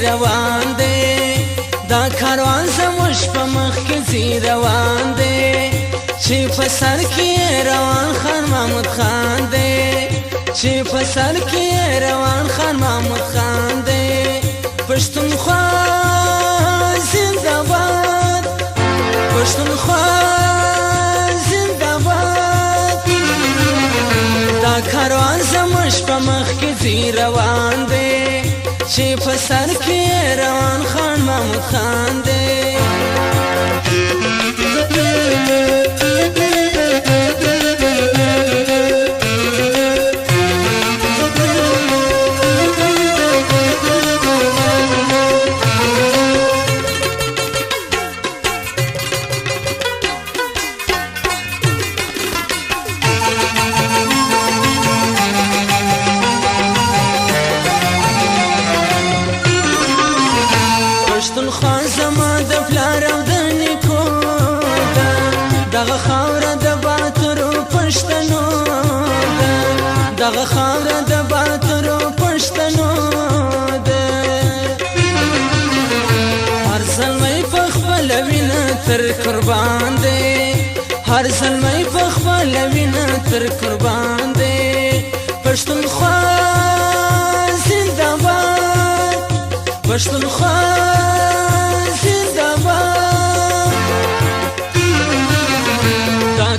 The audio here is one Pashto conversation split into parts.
روان دی دا کاروان زموږ په مخ کې ځي روان دی چې په سر کې روان خان محمود خان دی چې په سر کې روان خان محمود خان دی پښتونخوا زنده باد پښتونخوا زنده باد دا کاروان زموږ په مخ کې ځي روان دی چې په سر کې روان خان محمود خان دی پښتونخوا زما د پلار او د نیکو ده دغه خاوره د باتورو پښتنو ده دغه خاوره د باتورو پښتنو ده هر زلمی په خپله وینه تر قربان دی هر زلمی په خپله وینه تر قربان دی پښتونخوا زنده باد پښتونخوا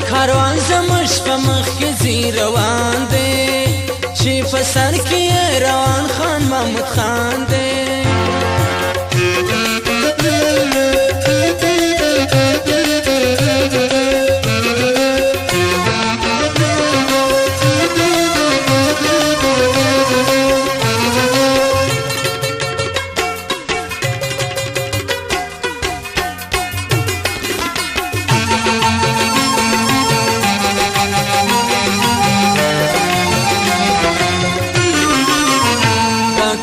کاروان زموږ په مخ کې ځي روان دی چې په سر کې روان خان محمود خان دی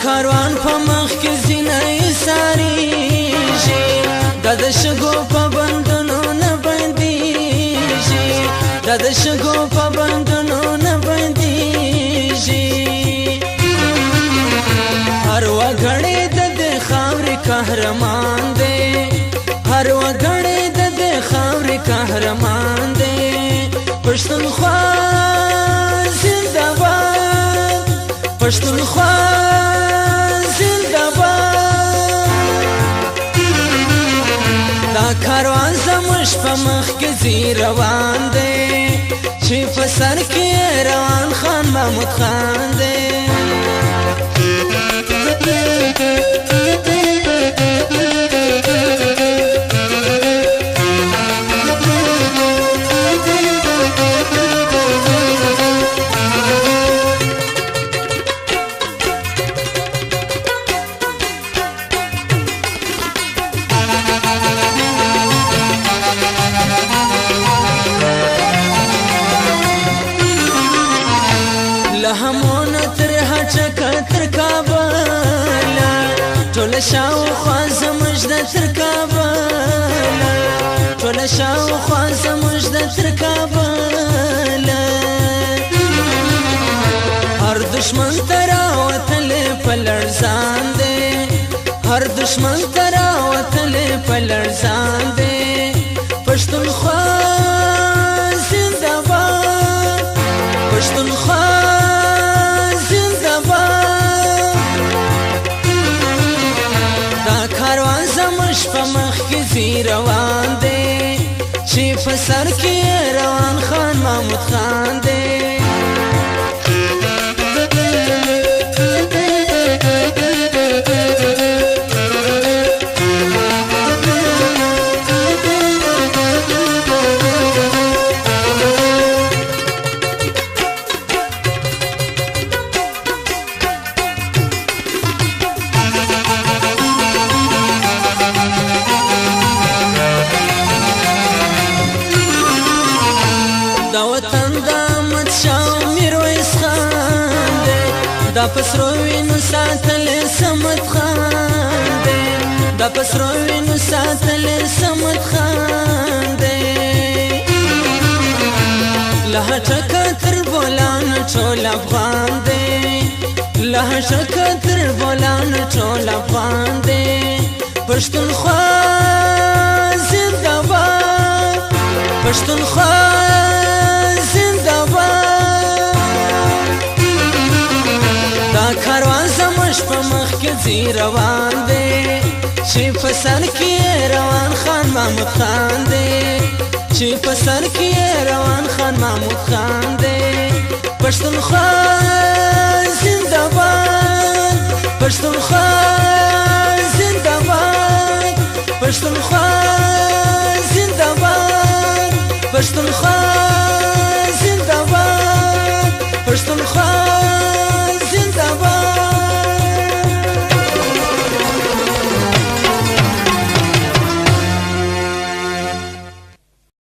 کاروان په مخ کې زینه ساریږي د شګو په بندونو نه بنديږي د شګو په بندونو نه بنديږي هر وګړی د خاورې قهرمان دی هر وګړی د خاورې قهرمان دی پښتونخوا زنده باد پښتونخوا کاروان زموږ په مخ کې ځي روان دی چې په سر کې روان خان محمود خان دی لهمونه تر هچکه تر کابله ټوله شاوخوا زموږ د تر کابله ټوله شاوخوا زموږ د تر کابله هر دشمن ته راوتلی په لړزان دی هر دشمن ته راوتلی په لړزان دی پښتونخوا زنده باد پښتونخوا په مخ کې ځي روان دی چې په سر کې روان خان محمود خان دی دا پسرو وینو ساتل سمت خان دی دا پسرو وینو ساتل سمت خان دی له ټکه تر بولان ټول افغان دی له ټکه تر بولان ټول افغان دی پښتونخوا زنده باد پښتونخوا زنده باد دا کاروان زموږ په مخ کې ځي روان دی چې په سر کې روان خان محمود خان دی چې په سر کې روان خان محمود خان دی پښتونخوا زنده باد پښتونخوا زنده باد پښتونخوا زنده باد پښتونخوا